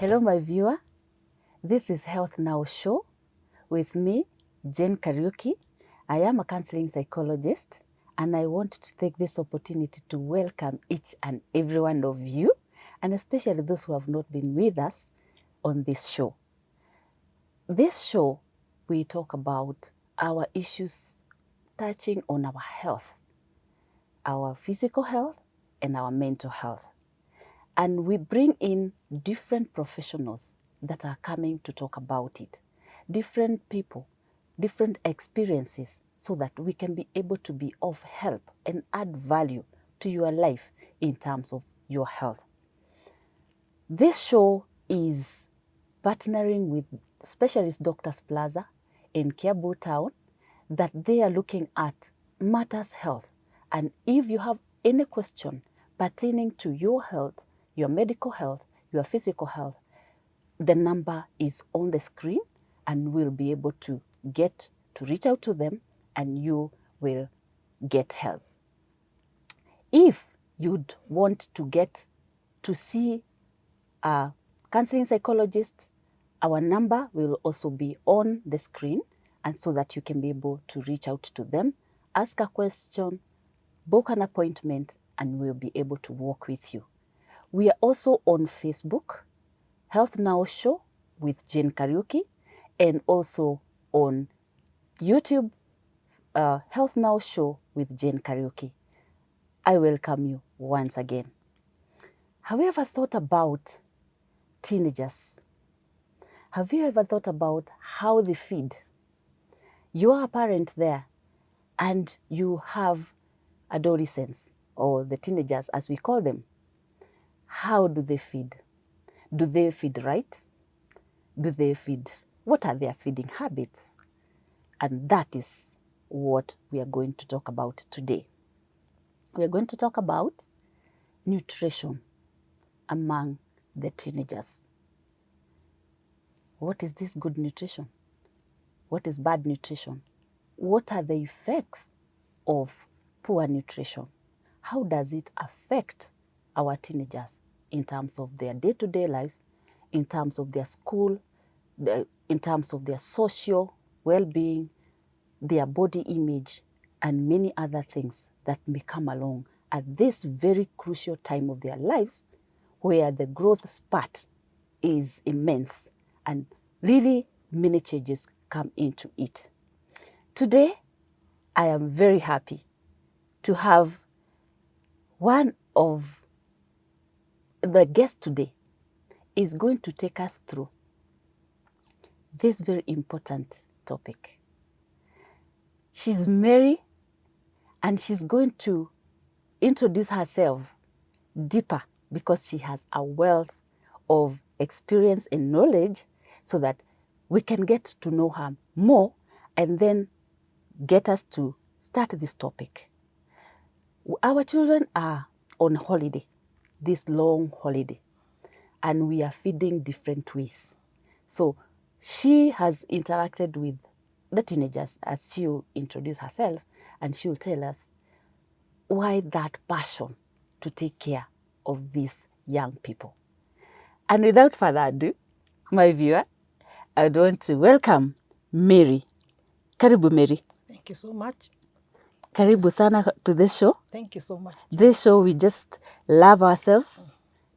Hello, my viewer. This is Health Now Show with me, Jane Kariuki. I am a counseling psychologist, and I want to take this opportunity to welcome each and every one of you, and especially those who have not been with us on this show. This show, we talk about our issues touching on our health, our physical health, and our mental health. And we bring in different professionals that are coming to talk about it, different people, different experiences, so that we can be able to be of help and add value to your life in terms of your health. This show is partnering with Specialist Doctors Plaza in Kiambu Town, that they are looking at matters health. And if you have any question pertaining to your health, your medical health, your physical health, the number is on the screen, and we'll be able to reach out to them, and you will get help. If you'd want to get to see a counseling psychologist, our number will also be on the screen, and so that you can be able to reach out to them, ask a question, book an appointment, and we'll be able to work with you. We are also on Facebook, Health Now Show with Jane Kariuki, and also on YouTube, Health Now Show with Jane Kariuki. I welcome you once again. Have you ever thought about teenagers? Have you ever thought about how they feed? You are a parent there, and you have adolescents, or the teenagers as we call them. How do they feed? Do they feed right? Do they feed? What are their feeding habits? And that is what we are going to talk about today. We are going to talk about nutrition among the teenagers. What is this good nutrition? What is bad nutrition? What are the effects of poor nutrition? How does it affect our teenagers in terms of their day-to-day lives, in terms of their school, in terms of their social well-being, their body image, and many other things that may come along at this very crucial time of their lives, where the growth spurt is immense and really many changes come into it. Today, I am very happy to have one of the guests today is going to take us through this very important topic. She's Mary, and she's going to introduce herself deeper, because she has a wealth of experience and knowledge, so that we can get to know her more and then get us to start this topic. Our children are on holiday, this long holiday, and we are feeding different ways. So she has interacted with the teenagers, as she'll introduce herself, and she'll tell us why that passion to take care of these young people. And without further ado, my viewer, I want to welcome Mary. Karibu, Mary. Thank you so much. Karibu sana to this show. Thank you so much. This show, we just love ourselves,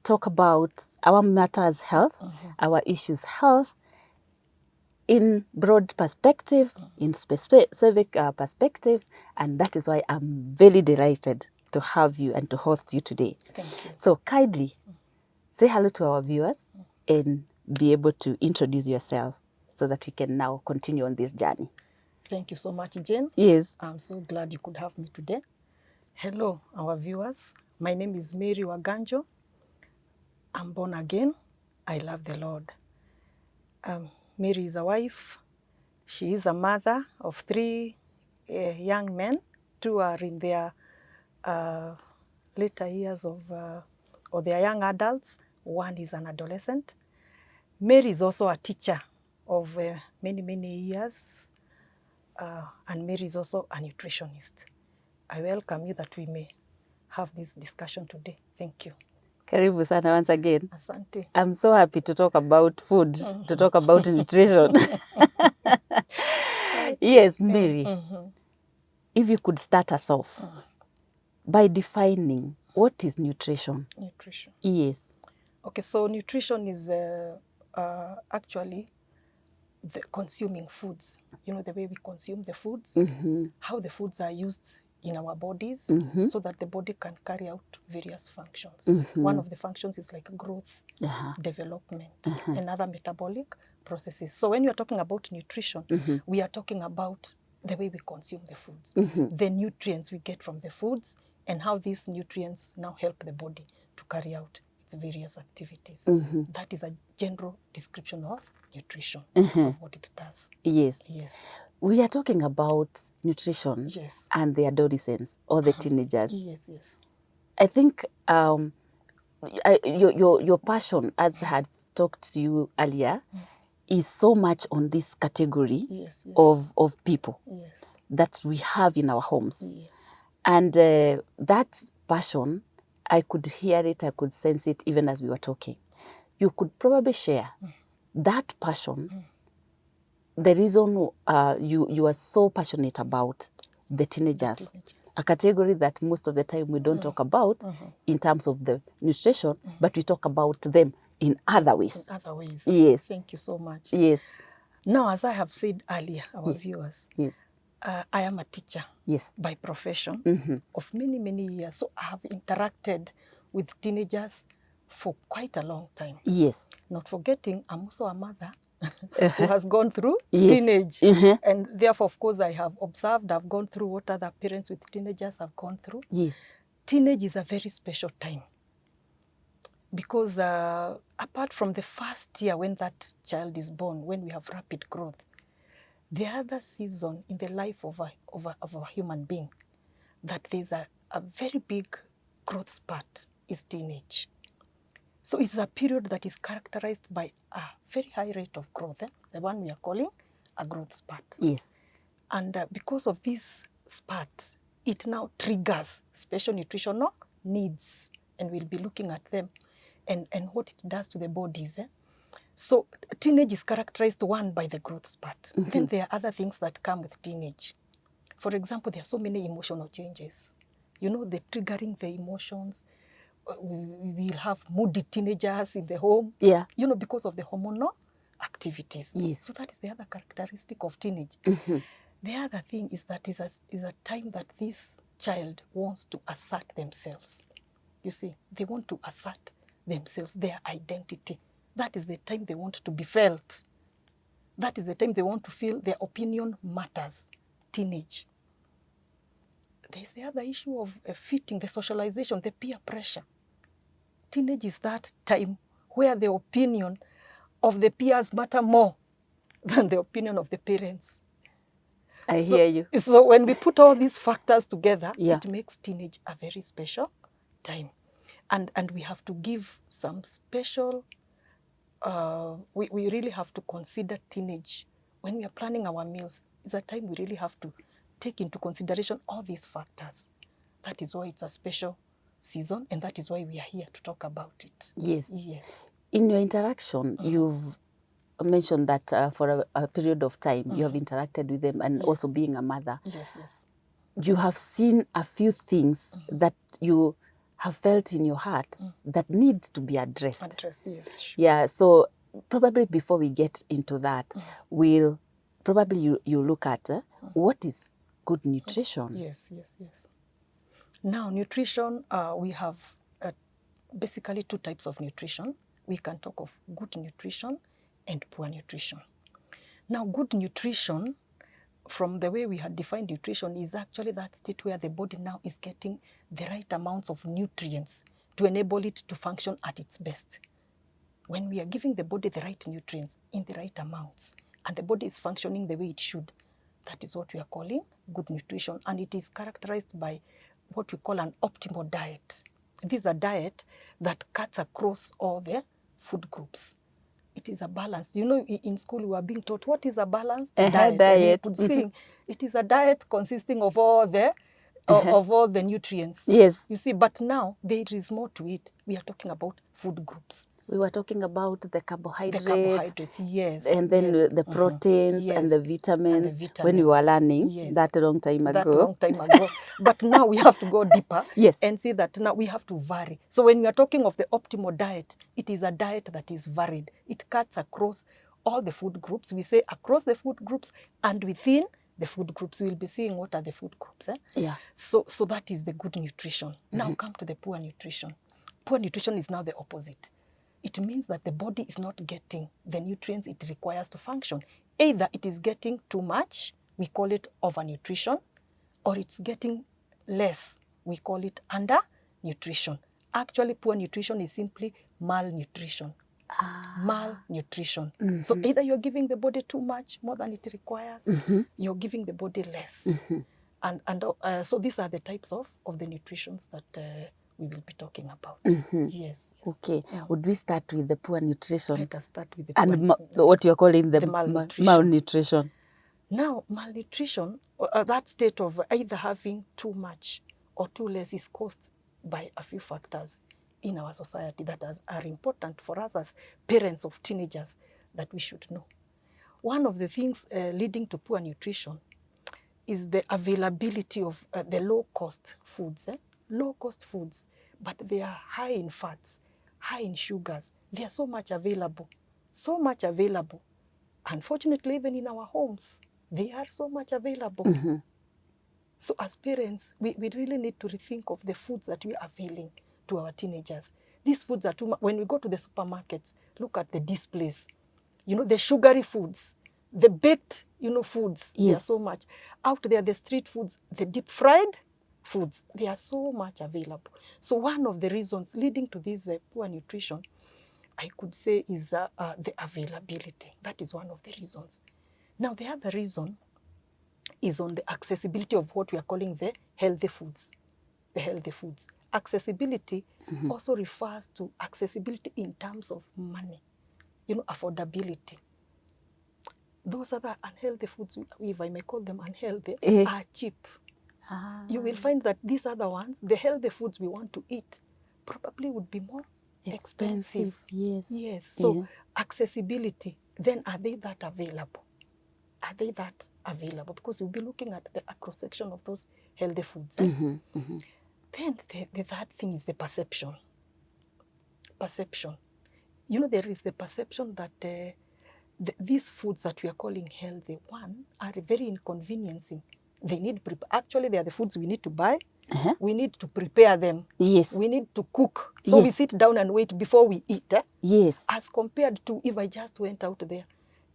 talk about our matters health, our issues health, in broad perspective, in specific perspective, and that is why I'm very delighted to have you and to host you today. Thank you. So kindly say hello to our viewers and be able to introduce yourself, so that we can now continue on this journey. Thank you so much, Jane. Yes. I'm so glad you could have me today. Hello, our viewers. My name is Mary Waganjo. I'm born again. I love the Lord. Mary is a wife. She is a mother of 3 young men. 2 are in their later years or they are young adults. 1 is an adolescent. Mary is also a teacher of many, many years. And Mary is also a nutritionist. I welcome you that we may have this discussion today. Thank you. Karibu sana once again. Asante. I'm so happy to talk about food, to talk about nutrition. Yes, Mary, if you could start us off by defining what is nutrition. Nutrition. Yes. Okay, so nutrition is actually the consuming foods. You know, the way we consume the foods, how the foods are used in our bodies so that the body can carry out various functions. One of the functions is like growth, development, and other metabolic processes. So when you're talking about nutrition, we are talking about the way we consume the foods, the nutrients we get from the foods, and how these nutrients now help the body to carry out its various activities. That is a general description of nutrition, of what it does. Yes. Yes. We are talking about nutrition Yes. and the adolescents or the teenagers. Yes, yes. I think your passion, as I had talked to you earlier, is so much on this category Yes, yes. of people Yes. that we have in our homes. Yes. And that passion, I could hear it, I could sense it even as we were talking. You could probably share that passion, the reason you are so passionate about the teenagers, a category that most of the time we don't talk about in terms of the nutrition, but we talk about them in other ways. In other ways. Yes. Thank you so much. Yes. Now, as I have said earlier, our viewers, Yes. I am a teacher Yes. by profession of many, many years. So I have interacted with teenagers for quite a long time. Yes. Not forgetting, I'm also a mother who has gone through Yes. teenage. And therefore, of course, I have observed, I've gone through what other parents with teenagers have gone through. Yes. Teenage is a very special time because apart from the first year when that child is born, when we have rapid growth, the other season in the life of a human being that there's a very big growth spurt is teenage. So it's a period that is characterized by a very high rate of growth, the one we are calling a growth spurt. Yes. And because of this spurt, it now triggers special nutritional needs, and we'll be looking at them and what it does to the bodies. So teenage is characterized, one, by the growth spurt. Then there are other things that come with teenage. For example, there are so many emotional changes. You know, the triggering the emotions. We will have moody teenagers in the home. Yeah. You know, because of the hormonal activities. Yes. So that is the other characteristic of teenage. The other thing is that is a time that this child wants to assert themselves. You see, they want to assert themselves, their identity. That is the time they want to be felt. That is the time they want to feel their opinion matters. Teenage. There's the other issue of fitting, the socialization, the peer pressure. Teenage is that time where the opinion of the peers matter more than the opinion of the parents. I hear you. So when we put all these factors together, Yeah. it makes teenage a very special time. And we have to give some special, we really have to consider teenage. When we are planning our meals, it's a time we really have to take into consideration all these factors. That is why it's a special season, and that is why we are here to talk about it. Yes. Yes. In your interaction, you've mentioned that for a period of time, you have interacted with them, and also being a mother. Yes, yes. You have seen a few things that you have felt in your heart that need to be addressed. Address, yes. Sure. Yeah, so probably before we get into that, we'll probably you look at what is good nutrition. Yes, yes, yes. Now, nutrition, we have basically two types of nutrition. We can talk of good nutrition and poor nutrition. Now, good nutrition, from the way we had defined nutrition, is actually that state where the body now is getting the right amounts of nutrients to enable it to function at its best. When we are giving the body the right nutrients in the right amounts, and the body is functioning the way it should, that is what we are calling good nutrition. And it is characterized by what we call an optimal diet. This is a diet that cuts across all the food groups. It is a balance. You know, in school we are being taught what is a balanced diet. And you could sing, it is a diet consisting of all the of all the nutrients. Yes. You see, but now there is more to it. We are talking about food groups. We were talking about the The carbohydrates. carbohydrates, yes. And then yes. the proteins Yes. and the vitamins, And the when we were vitamins. learning Yes. that long time ago. That long time ago. But now we have to go deeper Yes. and see that now we have to vary. So when we are talking of the optimal diet, it is a diet that is varied. It cuts across all the food groups. We say across the food groups, and within the food groups, we'll be seeing what are the food groups. Yeah. So that is the good nutrition. Now come to the poor nutrition. Poor nutrition is now the opposite. It means that the body is not getting the nutrients it requires to function. Either it is getting too much, we call it overnutrition, or it's getting less, we call it undernutrition. Actually, poor nutrition is simply malnutrition. Malnutrition. So either you're giving the body too much, more than it requires, you're giving the body less. And so these are the types of the nutritions that we will be talking about. Yes. Okay. Would we start with the poor nutrition? Let us start with the And what you're calling the malnutrition. malnutrition. Now, malnutrition, that state of either having too much or too less, is caused by a few factors in our society that are important for us as parents of teenagers that we should know. One of the things leading to poor nutrition is the availability of the low-cost foods. Low-cost foods, but they are high in fats, high in sugars. They are so much available. Unfortunately, even in our homes, they are so much available. So as parents, we really need to rethink of the foods that we are availing to our teenagers. These foods are too much. When we go to the supermarkets, look at the displays. You know, the sugary foods, the baked, foods, Yes. they are so much. Out there, the street foods, the deep fried foods, they are so much available. So one of the reasons leading to this poor nutrition, I could say, is the availability. That is one of the reasons. Now, the other reason is on the accessibility of what we are calling the healthy foods. The healthy foods. Accessibility also refers to accessibility in terms of money, affordability. Those other unhealthy foods, if I may call them unhealthy, are cheap. You will find that these other ones, the healthy foods we want to eat, probably would be more expensive. Yes. So accessibility, then are they that available? Are they that available? Because you'll be looking at the cross-section of those healthy foods. Then the third thing is the perception. Perception. There is the perception that these foods that we are calling healthy, one, are very inconveniencing. They need actually, they are the foods we need to buy. We need to prepare them. Yes. We need to cook. So we sit down and wait before we eat. Yes. As compared to if I just went out there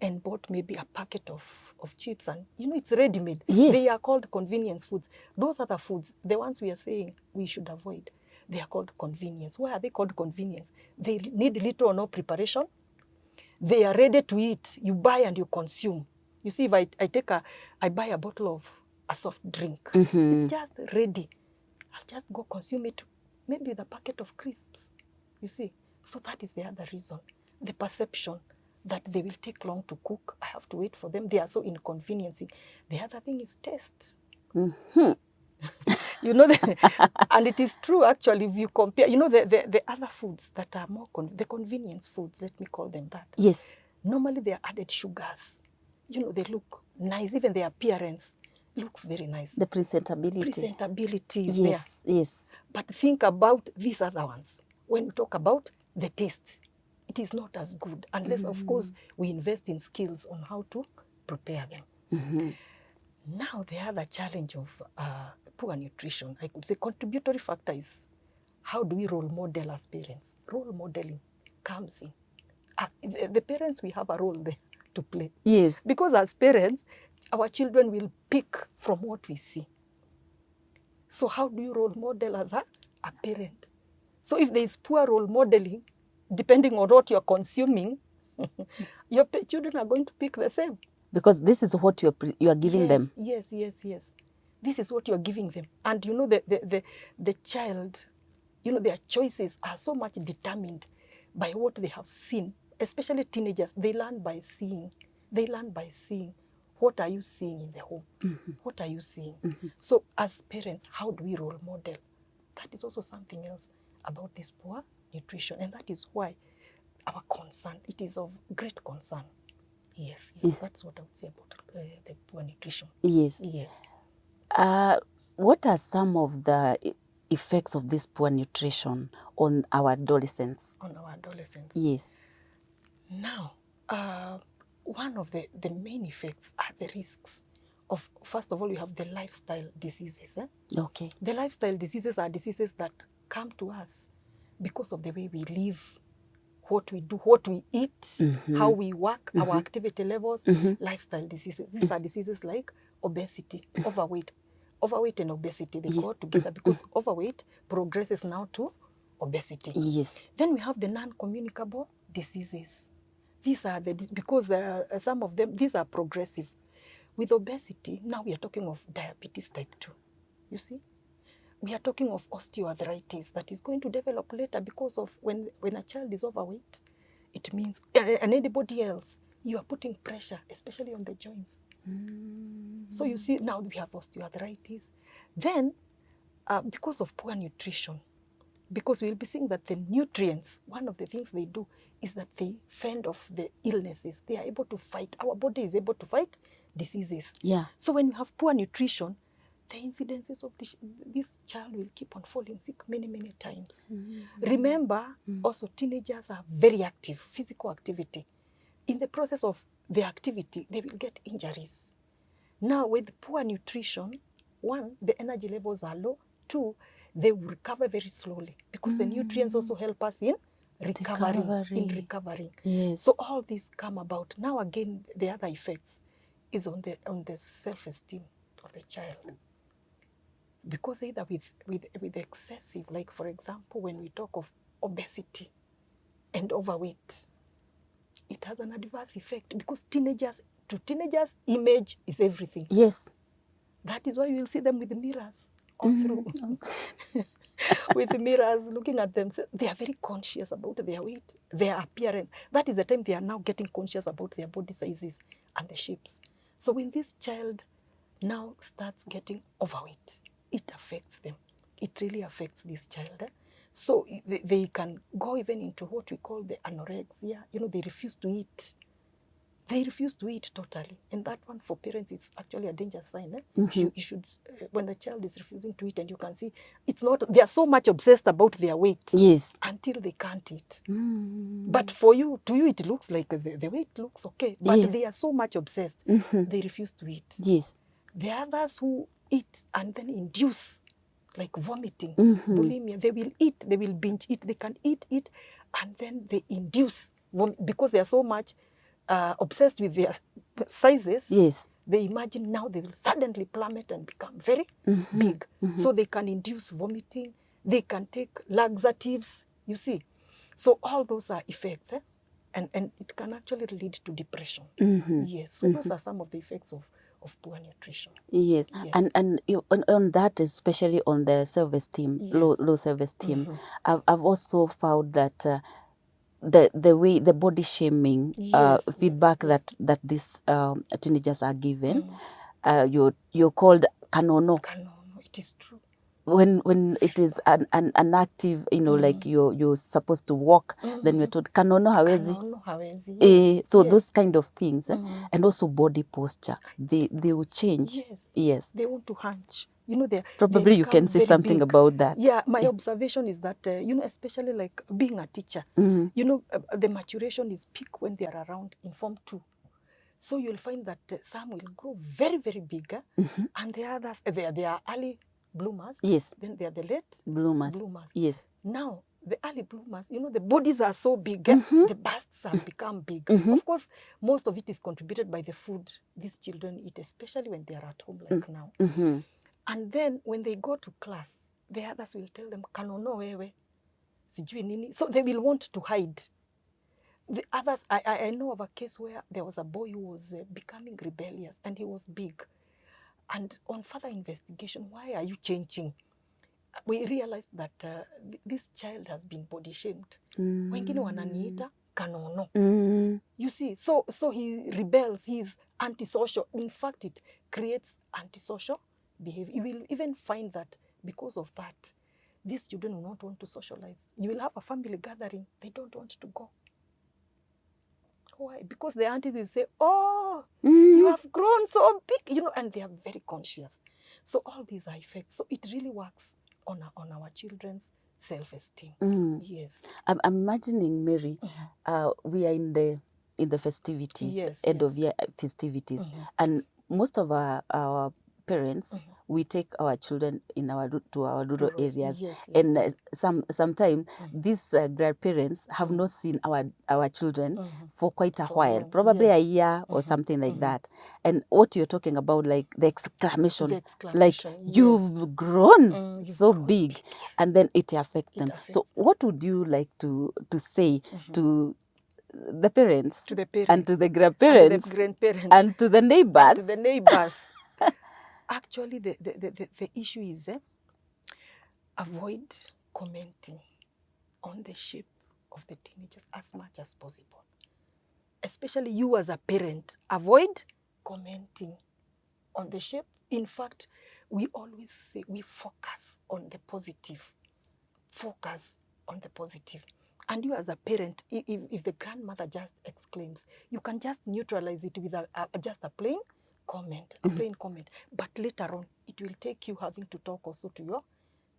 and bought maybe a packet of chips and, it's ready-made. Yes. They are called convenience foods. Those are the foods, the ones we are saying we should avoid. They are called convenience. Why are they called convenience? They need little or no preparation. They are ready to eat. You buy and you consume. You see, if I buy a bottle of a soft drink, it's just ready. I'll just go consume it, maybe with a packet of crisps. You see, so that is the other reason. The perception that they will take long to cook. I have to wait for them. They are so inconveniencing. The other thing is taste. And it is true, actually, if you compare, the other foods that are more, the convenience foods, let me call them that. Yes. Normally, they are added sugars. They look nice. Even the appearance looks very nice. The presentability. Presentability is there. Yes. But think about these other ones. When we talk about the taste, it is not as good, unless, of course, we invest in skills on how to prepare them. Now, the other challenge of poor nutrition, I could say contributory factor, is how do we role model as parents? Role modeling comes in. The parents, we have a role there to play. Yes. Because as parents, our children will pick from what we see. So how do you role model as a parent? So if there is poor role modeling, depending on what you're consuming, your children are going to pick the same. Because this is what you are giving them. Yes. This is what you're giving them. And the child, their choices are so much determined by what they have seen. Especially teenagers, they learn by seeing. what are you seeing in the home? What are you seeing? So as parents, how do we role model? That is also something else about this poor nutrition, and that is why our concern, it is of great concern. Yes, that's what I would say about the poor nutrition. Yes. Yes. What are some of the effects of this poor nutrition on our adolescents? On our adolescents. Yes. Now, one of the main effects are the risks of, first of all, you have the lifestyle diseases. Okay. The lifestyle diseases are diseases that come to us because of the way we live, what we do, what we eat, how we work, our activity levels, lifestyle diseases. These are diseases like obesity, overweight. Overweight and obesity, they go together because overweight progresses now to obesity. Yes. Then we have the non-communicable diseases. These are because some of them, these are progressive. With obesity, now we are talking of diabetes type 2. You see? We are talking of osteoarthritis that is going to develop later because of when a child is overweight, it means, and anybody else, you are putting pressure, especially on the joints. So you see, now we have osteoarthritis. Then, because of poor nutrition, because we'll be seeing that the nutrients, one of the things they do is that they fend off the illnesses. They are able to fight. Our body is able to fight diseases. Yeah. So when you have poor nutrition, the incidences of this child will keep on falling sick many, many times. Remember, also teenagers are very active, physical activity. In the process of the activity, they will get injuries. Now, with poor nutrition, one, the energy levels are low. Two, they will recover very slowly because the nutrients also help us in recovering. Yes. So all these come about. Now again, the other effects is on the self-esteem of the child. Because either with excessive, like for example, when we talk of obesity and overweight, it has an adverse effect because to teenagers, image is everything. Yes. That is why you will see them with mirrors all through. With mirrors, looking at themselves. They are very conscious about their weight, their appearance. That is the time they are now getting conscious about their body sizes and the shapes. So when this child now starts getting overweight, it affects them. It really affects this child. So they can go even into what we call the anorexia. You know, they refuse to eat. They refuse to eat totally. And that one for parents is actually a danger sign. You should, when the child is refusing to eat, and you can see, it's not, they are so much obsessed about their weight. Yes. Until they can't eat. But to you, it looks like the weight looks okay. But they are so much obsessed, they refuse to eat. Yes. The others who eat and then induce, like vomiting, bulimia, they will eat, they will binge eat, they can eat, and then they induce, because they are so much obsessed with their sizes. Yes. They imagine now they will suddenly plummet and become very big. So they can induce vomiting, they can take laxatives, you see. So all those are effects, and it can actually lead to depression. Yes, so those are some of the effects of poor nutrition. Yes. And on that, especially on the self-esteem, low self-esteem, I've also found that the way the body shaming feedback that these teenagers are given, you're called kanono. Kanono, it is true. When it is an active, like you're supposed to walk, then we're told kanono hawezi. Kanono hawezi, yes. So those kind of things, and also body posture, they will change. Yes. They want to hunch. You know, probably you can say something big. about that. Yeah, my observation is that, especially like being a teacher, the maturation is peak when they are around in Form 2. So you'll find that some will grow very, very big, and the others, they are early bloomers. Yes. Then they are the late bloomers. Yes. Now, the early bloomers, the bodies are so big, the busts have become big. Of course, most of it is contributed by the food these children eat, especially when they are at home like now. And then when they go to class, the others will tell them, kanono wewe, sijui nini. So they will want to hide. The others, I know of a case where there was a boy who was becoming rebellious, and he was big. And on further investigation, why are you changing? We realized that this child has been body shamed. Wengine wananiita kanono. Mm. You see, so he rebels, he's antisocial. In fact, it creates antisocial behavior. You will even find that because of that, these children will not want to socialize. You will have a family gathering, they don't want to go. Why? Because the aunties will say, oh, you have grown so big, and they are very conscious. So all these are effects. So it really works on our children's self-esteem. Yes. I'm imagining, Mary, we are in the festivities, Yes, end of yes. year festivities, and most of our parents, we take our children to our rural areas, Yes, yes, and yes. sometimes these grandparents have not seen our children for quite a while, long, probably yes. a year or something like that. And what you're talking about, like the exclamation, like yes. you've grown You've so grown big, big, yes. and then it affects them. affects So what would you like to say to the parents, To the parents. and to the And to grandparents, the grandparents. and to the neighbors? And to the neighbors. Actually, the issue is avoid commenting on the shape of the teenagers as much as possible. Especially you as a parent, avoid commenting on the shape. In fact, we always say we focus on the positive. Focus on the positive. And you as a parent, if the grandmother just exclaims, you can just neutralize it with just a plain comment, But later on, it will take you having to talk also to your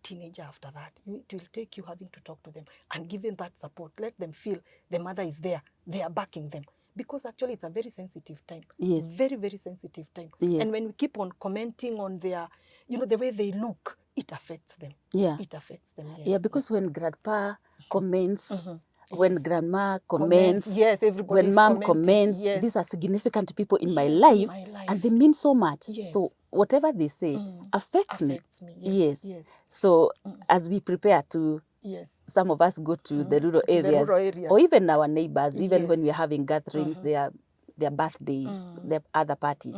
teenager after that. It will take you having to talk to them and give them that support. Let them feel the mother is there. They are backing them. Because actually it's a very sensitive time. Yes. Very, very sensitive time. Yes. And when we keep on commenting on their, the way they look, it affects them. Yeah. It affects them, yes. Yeah, because when grandpa comments, when Yes. grandma comments, yes, everybody when is mom commenting, comments, yes. these are significant people in my Yes, life, in my life. and they mean so much. Yes. So whatever they say affects me. Yes, yes. So as we prepare to, Yes. some of us go to the rural To the areas, rural areas. or even our neighbors, even Yes. when we're having gatherings, their birthdays, their other parties.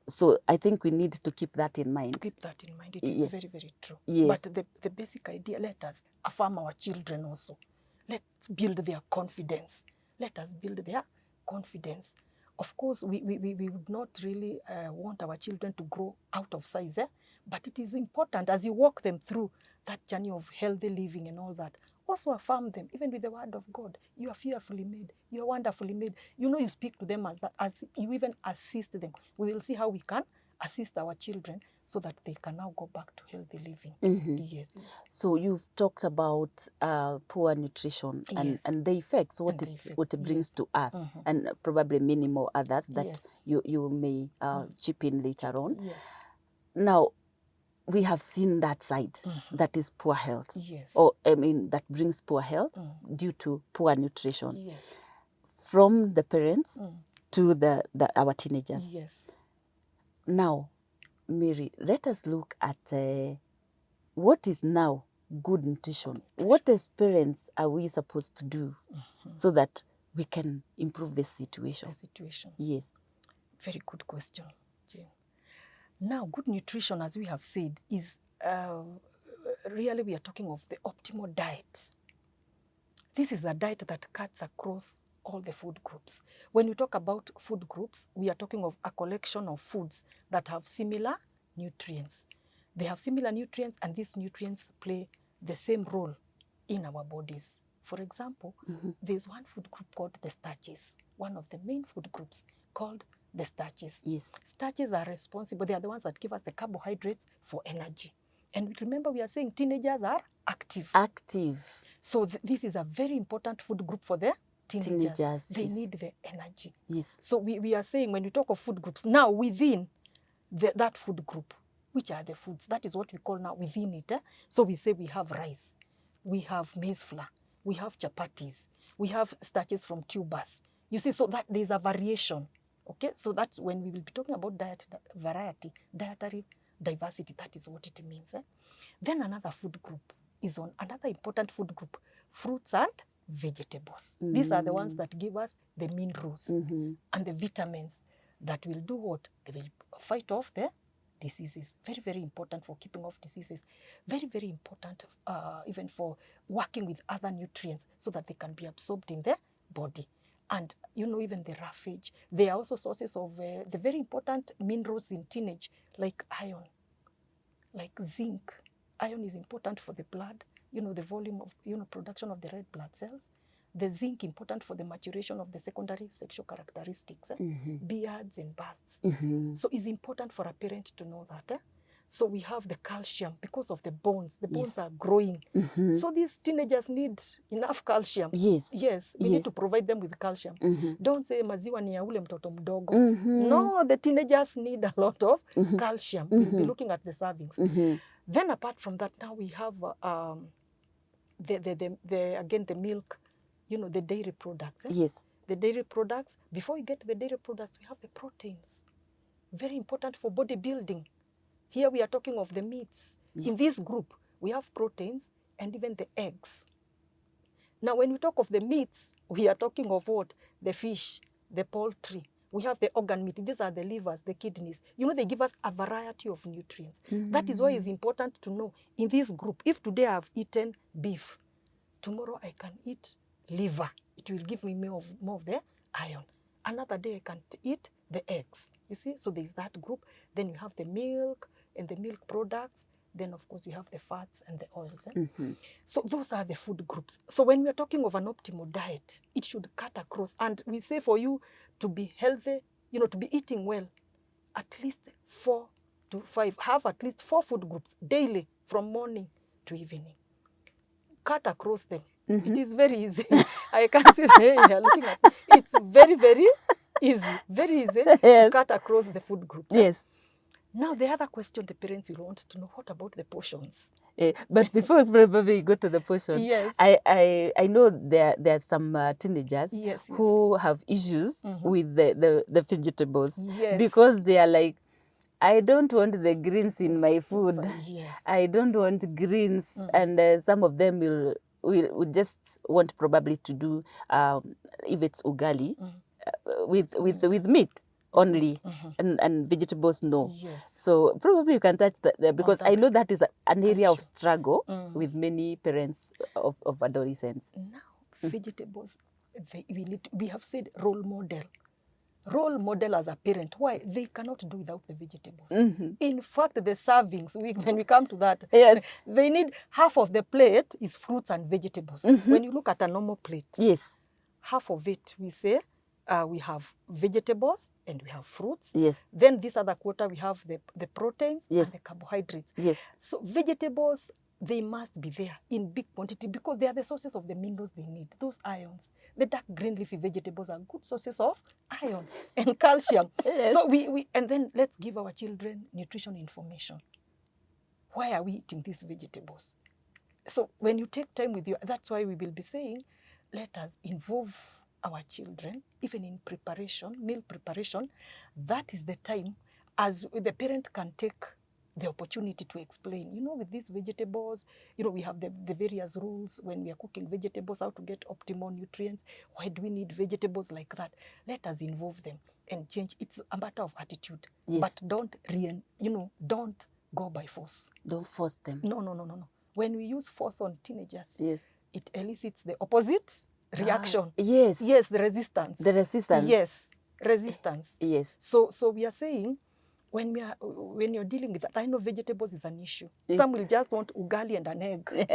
So I think we need to keep that in mind. Keep that in mind. It is very, very true. Yes. But the basic idea, let us affirm our children also. Let's build their confidence. Let us build their confidence. Of course, we would not really want our children to grow out of size, but it is important as you walk them through that journey of healthy living and all that. Also affirm them, even with the word of God. You are fearfully made. You are wonderfully made. You speak to them as you even assist them. We will see how we can assist our children so that they can now go back to healthy living. Yes. So you've talked about poor nutrition and the effects, what it brings to us, and probably many more others that you may chip in later on. Yes. Now, we have seen that side, that is poor health. Yes. Or, that brings poor health due to poor nutrition. Yes. From the parents to our teenagers. Yes. Now, Mary, let us look at what is now good nutrition. What as parents are we supposed to do so that we can improve the situation? Yes. Very good question, Jane. Now, good nutrition, as we have said, is really we are talking of the optimal diet. This is a diet that cuts across all the food groups. When we talk about food groups, we are talking of a collection of foods that have similar nutrients. They have similar nutrients, and these nutrients play the same role in our bodies. For example, there's one food group called the starches, one of the main food groups called the starches. Yes. Starches are responsible. They are the ones that give us the carbohydrates for energy. And remember, we are saying teenagers are active. So this is a very important food group for the teenagers. They need the energy. Yes. So we are saying, when we talk of food groups, now within that food group, which are the foods? That is what we call now within it. So we say we have rice, we have maize flour, we have chapatis, we have starches from tubers. You see, so that there's a variation. Okay, so that's when we will be talking about dietary diversity. That is what it means. Then another food group is on another important food group, fruits and vegetables. These are the ones that give us the minerals and the vitamins that will do what? They will fight off the diseases. Very, very important for keeping off diseases. Very, very important even for working with other nutrients so that they can be absorbed in the body. And, even the roughage. They are also sources of the very important minerals in teenage, like iron, like zinc. Iron is important for the blood, the volume of, production of the red blood cells. The zinc important for the maturation of the secondary sexual characteristics, beards and busts. So it's important for a parent to know that. So we have the calcium because of the bones. The bones are growing. So these teenagers need enough calcium. Yes, we need to provide them with calcium. Don't say maziwa ni ya ule mtoto mdogo. No, the teenagers need a lot of calcium. We'll be looking at the servings. Then apart from that, now we have the milk, the dairy products. The dairy products. Before we get to the dairy products, we have the proteins. Very important for bodybuilding. Here we are talking of the meats. In this group, we have proteins and even the eggs. Now, when we talk of the meats, we are talking of what? The fish, the poultry. We have the organ meat. These are the livers, the kidneys. They give us a variety of nutrients. That is why it's important to know in this group, if today I've eaten beef, tomorrow I can eat liver. It will give me more of the iron. Another day I can eat the eggs. You see, so there's that group. Then you have the milk and the milk products. Then, of course, you have the fats and the oils. So those are the food groups. So when we're talking of an optimal diet, it should cut across. And we say for you to be healthy, to be eating well, at least 4 to 5. Have at least 4 food groups daily from morning to evening. Cut across them. It is very easy. I can see you're looking at it. It's very, very easy. Very easy to cut across the food groups. Now, the other question the parents will want to know, what about the portions? But before we go to the portion, I know there are some teenagers who have issues with the vegetables because they are like, I don't want the greens in my food. I don't want greens. And some of them will just want probably to do, if it's ugali, with meat only, and vegetables no. So probably you can touch that because I know that is an area of struggle with many parents of adolescents. Now, vegetables, we have said role model. Role model as a parent. Why? They cannot do without the vegetables. In fact, the servings, when we come to that, they need half of the plate is fruits and vegetables. When you look at a normal plate, half of it, we say, we have vegetables and we have fruits. Then this other quarter, we have the proteins and the carbohydrates. So vegetables, they must be there in big quantity because they are the sources of the minerals they need, those ions. The dark green leafy vegetables are good sources of iron and calcium. So and then let's give our children nutrition information. Why are we eating these vegetables? So when you take time with you, that's why we will be saying, let us involve our children, even in preparation, meal preparation. That is the time as the parent can take the opportunity to explain, with these vegetables, we have the various rules when we are cooking vegetables, how to get optimal nutrients. Why do we need vegetables like that? Let us involve them and change. It's a matter of attitude, but don't go by force. Don't force them. No. When we use force on teenagers, it elicits the opposite reaction. Yes, the resistance. Resistance. So we are saying, when you're dealing with that, I know vegetables is an issue. Some will just want ugali and an egg.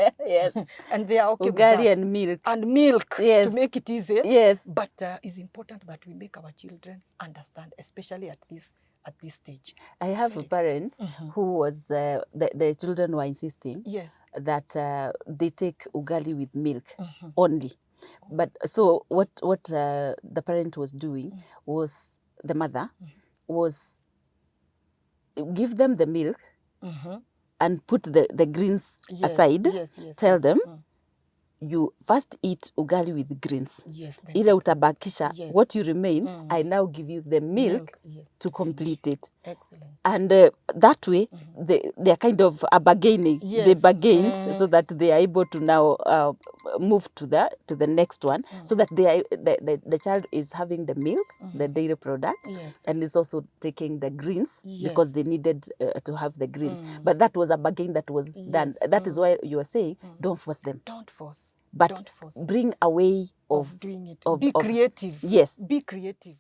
And they are okay with that. Ugali and milk. And milk to make it easy. But it's important that we make our children understand, especially at this stage. I have a parent who was, the children were insisting that they take ugali with milk only. But so what the parent was doing was, the mother was, give them the milk and put the greens aside. Tell them, you first eat ugali with greens. Ile utabakisha, what you remain, I now give you the milk to complete it. Excellent. And that way, they are kind of bargaining. They bargained so that they are able to now move to the next one, so that the child is having the milk, the dairy product, and is also taking the greens because they needed to have the greens. But that was a bargain that was done. That is why you are saying, don't force them. Don't force. Yes. but Don't force it. bring a way Of doing it. of- Be of- creative. Yes. Be creative.